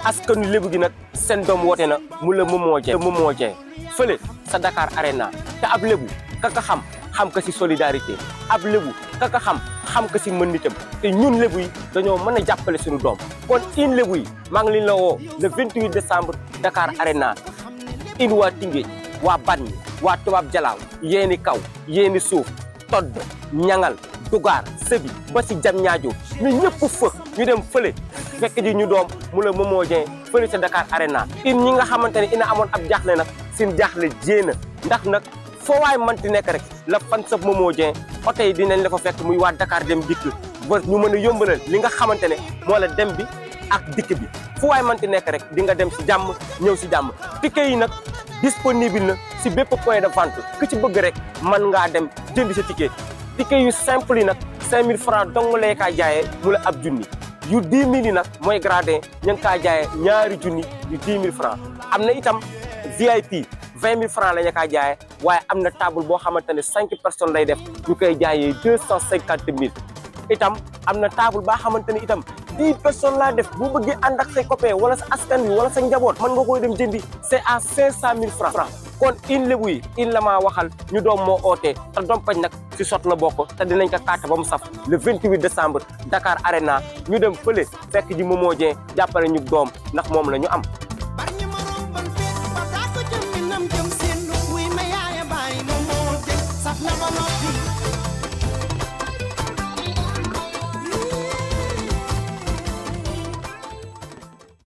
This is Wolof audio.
askanu lébu gi nag seen doom woote na mu la Momo Dieng fële sa Dakar Arena te ab lébu kaka xam ko si solidarité ab lébu kaka xam ko si mën nitam te ñun lébu yi dañoo mën a jàppale suñu doom kon in lébu yi maa ngi leen la woo le 28 décembre Dakar Arena in waa Tingéej waa Bargny waa Tubaab Jalaaw yéeni kaw yéeni suuf todd ñangal dugaar sëbi ba si jam ñaajo ñu ñëpp fëx ñu dem fële fekk ji ñu doom mu la Momo Dieng fële sa Dakar Arena in ñi nga xamante ne ina amoon ab jaaxle nag seen jaaxle jéena ndax nag foo waay manti nekk rek la fan sa Momo Dieng oto yi dinañ la fa fekk muy waa Dakar dem dikk ba ñu mën a yombalal li nga xamante ne moo la dem bi ak dikk bi fu waay manti nekk rek di nga dem si jàmm ñëw si jàmm ticket yi nag disponible na si bépp point de vente ku ci bëgg rek mën ngaa dem jënd sa ticket yu simple yi nag 5000 francs dong lay kaa jaayee mu la ab junni yu 10 000 yi nag mooy gradin ña ngi kaa jaayee ñaari junni yu 10 000 francs am na itam VIP 20 000 francs la ñu kaa jaayee waaye am na table boo xamante ne 5 personnes lay def ñu koy jaayee 250 000 itam am na table baa xamante ne itam 10 personnes laa def bu bëggee ànd ak say copain wala sa askan wi wala sa njaboot mën nga koy dem jëndi c'est à 500 000 francs kon in lébu yi in la maa waxal ñu doom moo ootee te dompañ nag si sot la bokk te dinañ ko kaata ba mu saf le 28 décembre Dakar Arena ñu dem fële fekk ji Momo Dieng jàppale ñu doom ndax moom la ñu am